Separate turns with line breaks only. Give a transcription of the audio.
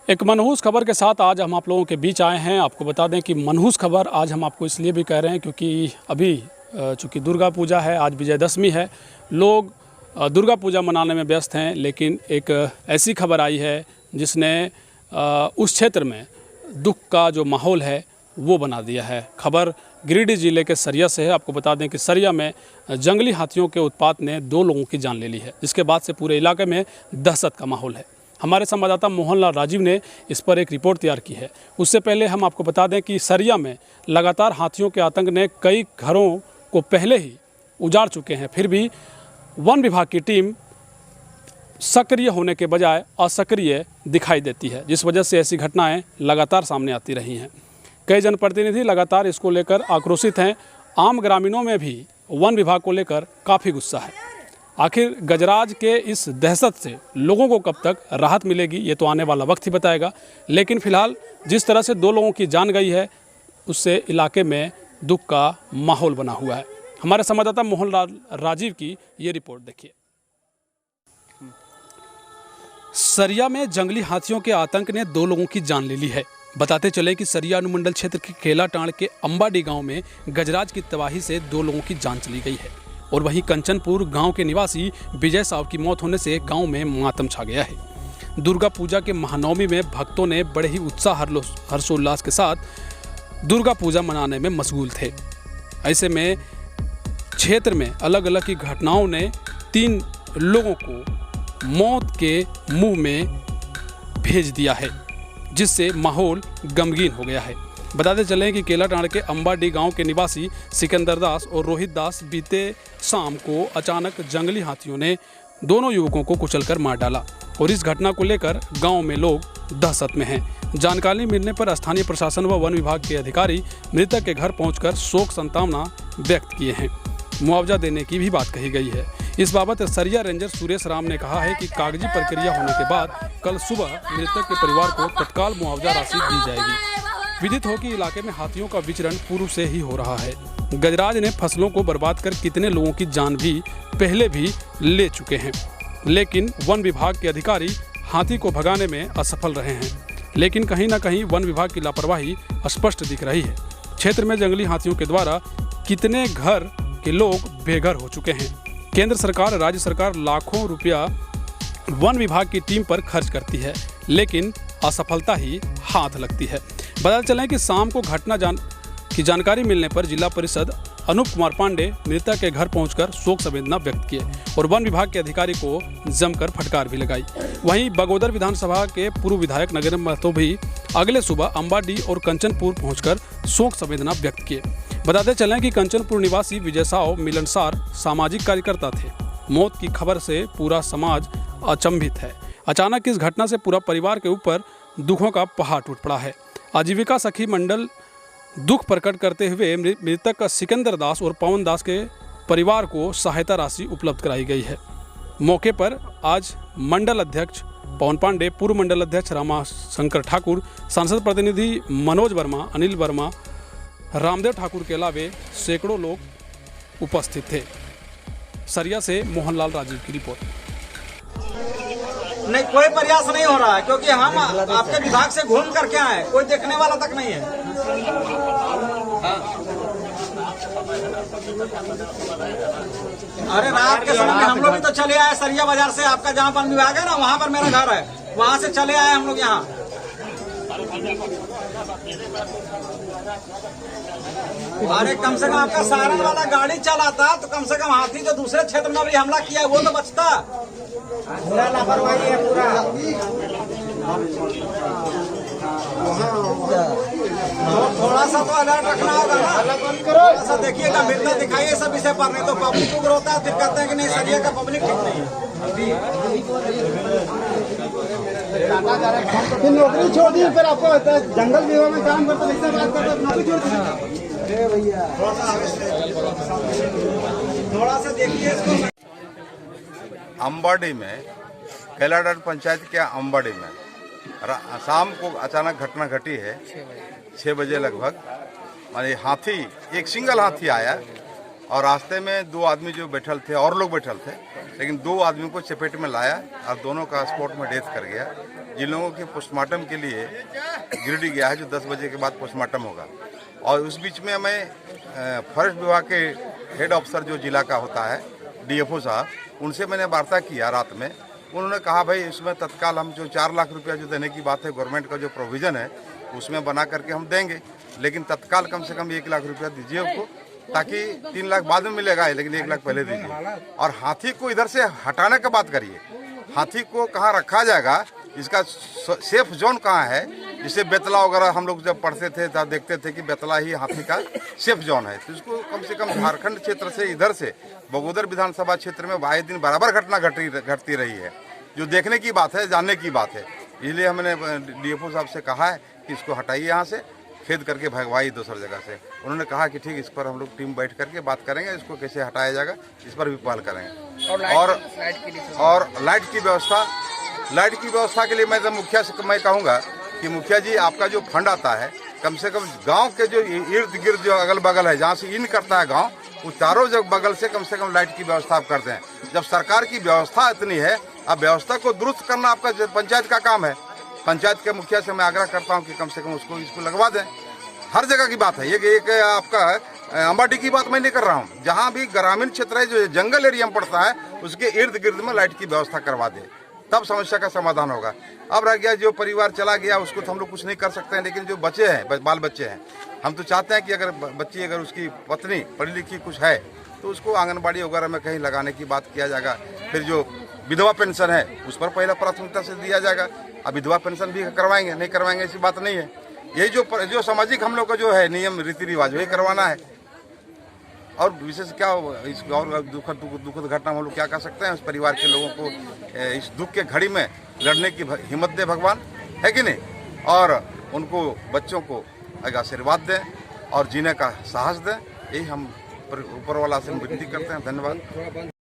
एक मनहूस खबर के साथ आज हम आप लोगों के बीच आए हैं। आपको बता दें कि मनहूस खबर आज हम आपको इसलिए भी कह रहे हैं क्योंकि अभी चूँकि दुर्गा पूजा है, आज विजयदशमी है, लोग दुर्गा पूजा मनाने में व्यस्त हैं। लेकिन एक ऐसी खबर आई है जिसने उस क्षेत्र में दुख का जो माहौल है वो बना दिया है। खबर गिरिडीह जिले के सरिया से है। आपको बता दें कि सरिया में जंगली हाथियों के उत्पात ने 2 लोगों की जान ले ली है, जिसके बाद से पूरे इलाके में दहशत का माहौल है। हमारे संवाददाता मोहनलाल राजीव ने इस पर एक रिपोर्ट तैयार की है। उससे पहले हम आपको बता दें कि सरिया में लगातार हाथियों के आतंक ने कई घरों को पहले ही उजाड़ चुके हैं। फिर भी वन विभाग की टीम सक्रिय होने के बजाय असक्रिय दिखाई देती है, जिस वजह से ऐसी घटनाएं लगातार सामने आती रही हैं। कई जनप्रतिनिधि लगातार इसको लेकर आक्रोशित हैं। आम ग्रामीणों में भी वन विभाग को लेकर काफ़ी गुस्सा है। आखिर गजराज के इस दहशत से लोगों को कब तक राहत मिलेगी, ये तो आने वाला वक्त ही बताएगा। लेकिन फिलहाल जिस तरह से 2 लोगों की जान गई है, उससे इलाके में दुख का माहौल बना हुआ है। हमारे संवाददाता मोहनलाल राजीव की ये रिपोर्ट देखिए। सरिया में जंगली हाथियों के आतंक ने 2 लोगों की जान ले ली है। बताते चले कि सरिया अनुमंडल क्षेत्र के केलाटांड़ के अंबाडी गांव में गजराज की तबाही से 2 लोगों की जान चली गई है। और वहीं कंचनपुर गांव के निवासी विजय साव की मौत होने से गांव में मातम छा गया है। दुर्गा पूजा के महानवमी में भक्तों ने बड़े ही उत्साह हर्षोल्लास के साथ दुर्गा पूजा मनाने में मशगूल थे। ऐसे में क्षेत्र में अलग अलग की घटनाओं ने 3 लोगों को मौत के मुंह में भेज दिया है, जिससे माहौल गमगीन हो गया है। बताते चलें कि केलाटांड़ के अंबाडी गांव के निवासी सिकंदर दास और रोहित दास बीते शाम को अचानक जंगली हाथियों ने दोनों युवकों को कुचलकर मार डाला और इस घटना को लेकर गांव में लोग दहशत में हैं। जानकारी मिलने पर स्थानीय प्रशासन व वन विभाग के अधिकारी मृतक के घर पहुंचकर शोक संतावना व्यक्त किए हैं। मुआवजा देने की भी बात कही गई है। इस बाबत सरिया रेंजर सुरेश राम ने कहा है कि कागजी प्रक्रिया होने के बाद कल सुबह मृतक के परिवार को तत्काल मुआवजा राशि दी जाएगी। विदित हो कि इलाके में हाथियों का विचरण पूर्व से ही हो रहा है। गजराज ने फसलों को बर्बाद कर कितने लोगों की जान भी पहले भी ले चुके हैं, लेकिन वन विभाग के अधिकारी हाथी को भगाने में असफल रहे हैं। लेकिन कहीं ना कहीं वन विभाग की लापरवाही स्पष्ट दिख रही है। क्षेत्र में जंगली हाथियों के द्वारा कितने घर के लोग बेघर हो चुके हैं। केंद्र सरकार, राज्य सरकार लाखों रुपया वन विभाग की टीम पर खर्च करती है, लेकिन असफलता ही हाथ लगती है। बता चलें कि शाम को घटना की जानकारी मिलने पर जिला परिषद अनूप कुमार पांडे मृतक के घर पहुंचकर शोक संवेदना व्यक्त किए और वन विभाग के अधिकारी को जमकर फटकार भी लगाई। वहीं बगोदर विधानसभा के पूर्व विधायक नगेंद्र महतो भी अगले सुबह अंबाडी और कंचनपुर पहुंचकर शोक संवेदना व्यक्त किए। बताते चलें कि कंचनपुर निवासी विजय साव मिलनसार सामाजिक कार्यकर्ता थे। मौत की खबर से पूरा समाज अचंभित है। अचानक इस घटना से पूरा परिवार के ऊपर दुखों का पहाड़ टूट पड़ा है। आजीविका सखी मंडल दुख प्रकट करते हुए मृतक सिकंदर दास और पवन दास के परिवार को सहायता राशि उपलब्ध कराई गई है। मौके पर आज मंडल अध्यक्ष पवन पांडे, पूर्व मंडल अध्यक्ष रामा शंकर ठाकुर, सांसद प्रतिनिधि मनोज वर्मा, अनिल वर्मा, रामदेव ठाकुर के अलावे सैकड़ों लोग उपस्थित थे। सरिया से मोहनलाल राजीव की रिपोर्ट।
नहीं, कोई प्रयास नहीं हो रहा है क्योंकि हम आपके विभाग से घूम करके आए, कोई देखने वाला तक नहीं है। अरे रात के समय में हम लोग भी तो चले आए सरिया बाजार से। आपका जहाँ वन विभाग है ना, वहाँ पर मेरा घर है, वहाँ से चले आए हम लोग यहाँ। अरे कम से कम आपका सारण वाला गाड़ी चला था तो कम से कम हाथी जो दूसरे क्षेत्र में भी हमला किया है वो तो बचता। पूरा लापरवाही है पूरा। थोड़ा सा तो अलर्ट रखना होगा ना। थोड़ा सा देखिए, गंभीरता दिखाइए सब विषय पर, नहीं तो पब्लिक उग्र होता है, फिर कहते हैं कि नहीं सरिया का पब्लिक ठीक नहीं है।
नौकरी छोड़ दी, फिर आपको जंगल विभाग में काम करते ऐसा बात करते नौकरी छोड़ दी भैया।
थोड़ा सा देखिए इसको।
अंबाडी में, केलाटांड़ पंचायत के अंबाडी में शाम को अचानक घटना घटी है 6 बजे लगभग। माने हाथी, एक सिंगल हाथी आया और रास्ते में 2 आदमी जो बैठल थे, और लोग बैठल थे, लेकिन 2 आदमी को चपेट में लाया और दोनों का स्पॉट में डेथ कर गया। जिन लोगों के पोस्टमार्टम के लिए गिरिडीह गया है, जो 10 बजे के बाद पोस्टमार्टम होगा। और उस बीच में हमें फॉरेस्ट विभाग के हेड ऑफिसर जो जिला का होता है, डीएफओ साहब, उनसे मैंने वार्ता किया रात में। उन्होंने कहा भाई इसमें तत्काल हम जो 4 लाख रुपया जो देने की बात है, गवर्नमेंट का जो प्रोविज़न है उसमें बना करके हम देंगे, लेकिन तत्काल कम से कम 1 लाख रुपया दीजिए उसको, ताकि 3 लाख बाद में मिलेगा, लेकिन 1 लाख पहले दीजिए। और हाथी को इधर से हटाने की बात करिए। हाथी को कहाँ रखा जाएगा, इसका सेफ जोन कहाँ है, जिसे बेतला वगैरह हम लोग जब पढ़ते थे तब देखते थे कि बेतला ही हाथी का सेफ जोन है। तो इसको कम से कम झारखंड क्षेत्र से इधर से बगोदर विधानसभा क्षेत्र में आए दिन बराबर घटना घटती रही है, जो देखने की बात है, जानने की बात है। इसलिए हमने डीएफओ साहब से कहा है कि इसको हटाइए यहाँ से, खेद करके भगवाई दूसरी जगह से। उन्होंने कहा कि ठीक, इस पर हम लोग टीम बैठ करके बात करेंगे, इसको कैसे हटाया जाएगा इस पर भी पहल करेंगे। और लाइट की व्यवस्था के लिए मैं तो मुखिया से मैं कहूँगा कि मुखिया जी, आपका जो फंड आता है, कम से कम गांव के जो इर्द गिर्द जो अगल बगल है, जहाँ से इन करता है गांव, वो चारों जगह बगल से कम लाइट की व्यवस्था आप करते हैं। जब सरकार की व्यवस्था इतनी है, अब व्यवस्था को दुरुस्त करना आपका पंचायत का काम है। पंचायत के मुखिया से मैं आग्रह करता हूँ कि कम से कम इसको लगवा दें। हर जगह की बात है, ये एक आपका अंबाडी की बात मैं नहीं कर रहा हूँ, जहाँ भी ग्रामीण क्षेत्र है, जो जंगल एरिया में पड़ता है, उसके इर्द गिर्द में लाइट की व्यवस्था करवा दे, तब समस्या का समाधान होगा। अब रह गया जो परिवार चला गया, उसको तो हम लोग कुछ नहीं कर सकते हैं, लेकिन जो बचे हैं, बाल बच्चे हैं, हम तो चाहते हैं कि अगर उसकी पत्नी पढ़ी लिखी कुछ है तो उसको आंगनबाड़ी वगैरह में कहीं लगाने की बात किया जाएगा। फिर जो विधवा पेंशन है उस पर पहला प्राथमिकता से दिया जाएगा। अब विधवा पेंशन भी करवाएंगे, नहीं करवाएंगे ऐसी बात नहीं है। यही जो सामाजिक हम लोग का जो है नियम रीति रिवाज वही करवाना है। और विशेष क्या इस और दुखद घटना हम लोग क्या कर सकते हैं, उस परिवार के लोगों को इस दुख के घड़ी में लड़ने की हिम्मत दे भगवान, है कि नहीं, और उनको बच्चों को आशीर्वाद दें और जीने का साहस दें। यही हम ऊपर वाला से विनती करते हैं। धन्यवाद।